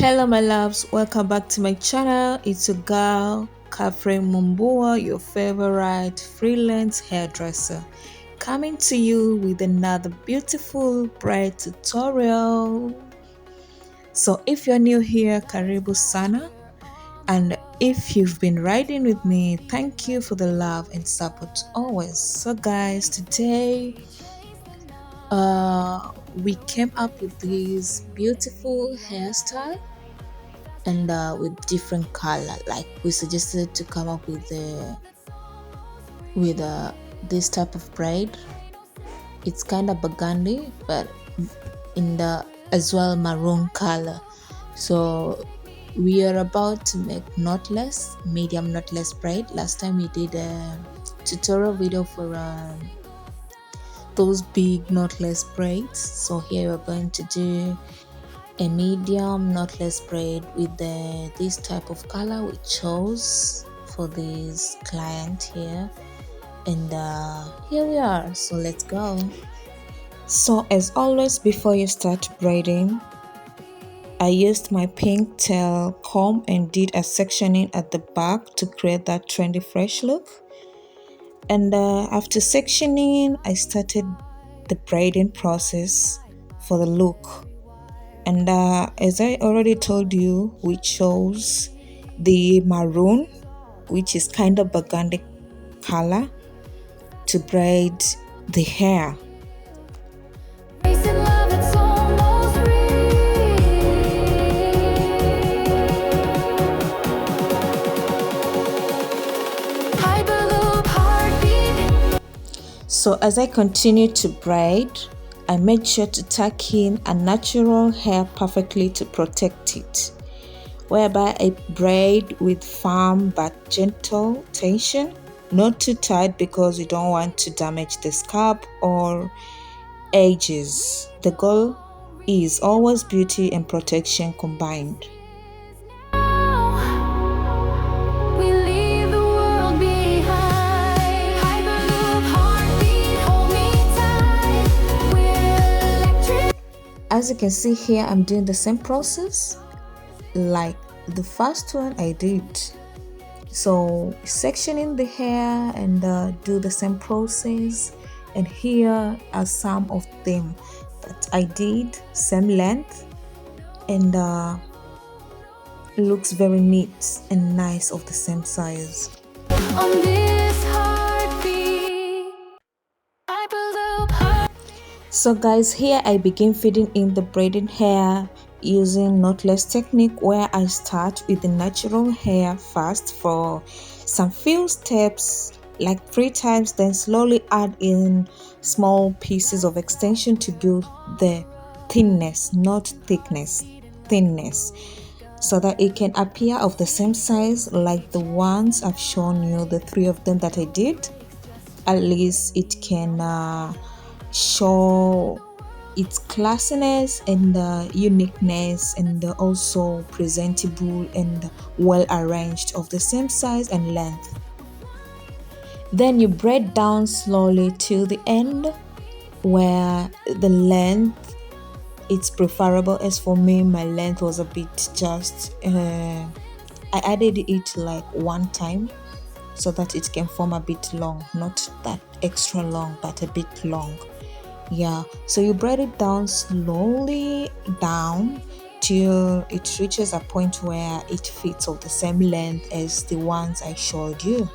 Hello my loves, welcome back to my channel. It's your girl Catherine Mumbua, your favorite freelance hairdresser, coming to you with another beautiful braid tutorial. So if you're new here, karibu sana, and if you've been riding with me, thank you for the love and support always. So guys, today we came up with this beautiful hairstyle and with different color. Like we suggested to come up with this type of braid. It's kind of burgundy but in the as well maroon color. So we are about to make knotless, medium knotless braid. Last time we did a tutorial video for those big knotless braids. So here we're going to do a medium knotless braid with this type of color we chose for this client here, and here we are. So let's go. So as always, before you start braiding, I used my pink tail comb and did a sectioning at the back to create that trendy fresh look. And after sectioning, I started the braiding process for the look. And as I already told you, we chose the maroon, which is kind of burgundy color, to braid the hair. So as I continued to braid, I made sure to tuck in a natural hair perfectly to protect it, whereby I braid with firm but gentle tension, not too tight because you don't want to damage the scalp or edges. The goal is always beauty and protection combined. As you can see here, I'm doing the same process like the first one I did. So sectioning the hair and do the same process, and here are some of them that I did, same length, and looks very neat and nice of the same size. On this heartbeat, I build up. So guys, here I begin feeding in the braiding hair using knotless technique, where I start with the natural hair first for some few steps, like 3 times, then slowly add in small pieces of extension to build the thinness, not thickness, thinness, so that it can appear of the same size like the ones I've shown you, the 3 of them that I did. At least it can show its classiness and uniqueness, and also presentable and well arranged of the same size and length. Then you braid down slowly till the end, where the length, it's preferable. As for me, my length was a bit just I added it like 1 time so that it can form a bit long, not that extra long but a bit long. Yeah, so you braid it down slowly down till it reaches a point where it fits of the same length as the ones I showed you.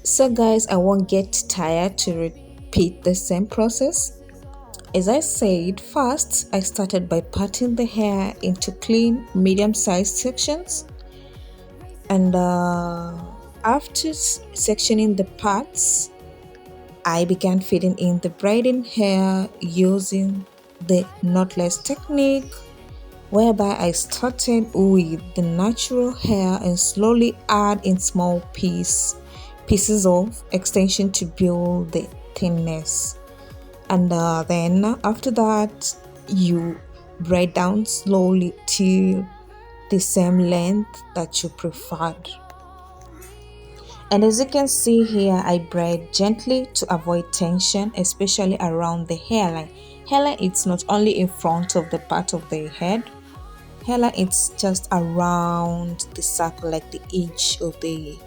So guys, I won't get tired to repeat the same process. As I said, first I started by parting the hair into clean medium-sized sections, and after sectioning the parts, I began feeding in the braiding hair using the knotless technique, whereby I started with the natural hair and slowly add in small pieces of extension to build the thinness. And then after that, you braid down slowly till the same length that you preferred. And as you can see here, I braid gently to avoid tension, especially around the hairline. Hairline, it's not only in front of the part of the head. Hairline, it's just around the circle, like the edge of the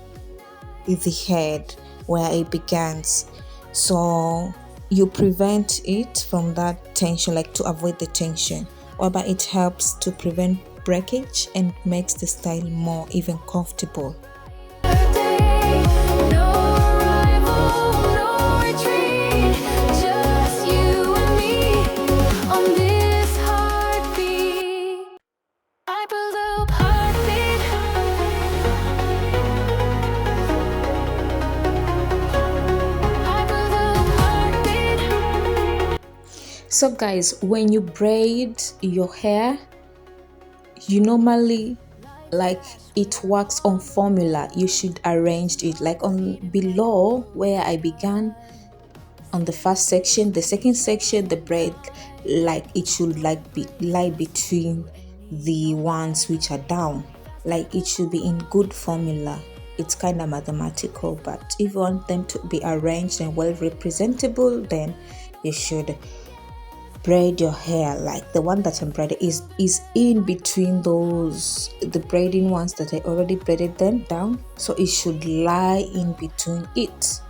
head where it begins. So you prevent it from that tension, like to avoid the tension, whereby it helps to prevent breakage and makes the style more even comfortable. So guys, when you braid your hair, you normally, like, it works on formula. You should arrange it like on below where I began on the first section, the second section, the braid, like it should lie between the ones which are down. Like it should be in good formula. It's kind of mathematical, but if you want them to be arranged and well representable, then you should braid your hair like the one that I'm braiding is in between those, the braiding ones that I already braided them down, so it should lie in between it.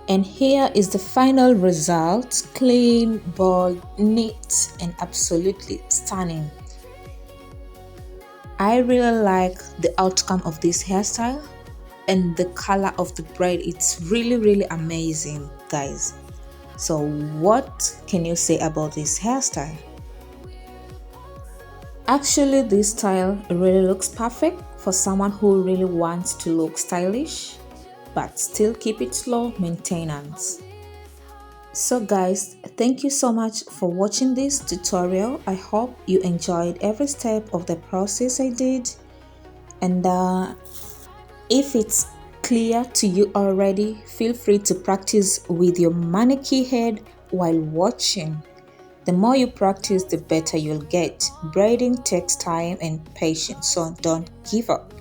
And here is the final result: clean, bold, neat, and absolutely stunning. I really like the outcome of this hairstyle, and the color of the braid, it's really amazing, guys. So what can you say about this hairstyle? Actually, this style really looks perfect for someone who really wants to look stylish but still keep it low maintenance. So guys, thank you so much for watching this tutorial. I hope you enjoyed every step of the process I did, and if it's clear to you already, feel free to practice with your mannequin head while watching. The more you practice, the better you'll get. Braiding takes time and patience, so don't give up.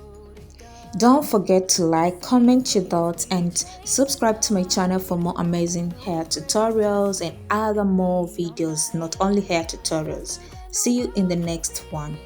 Don't forget to like, comment your thoughts, and subscribe to my channel for more amazing hair tutorials and other more videos, not only hair tutorials. See you in the next one.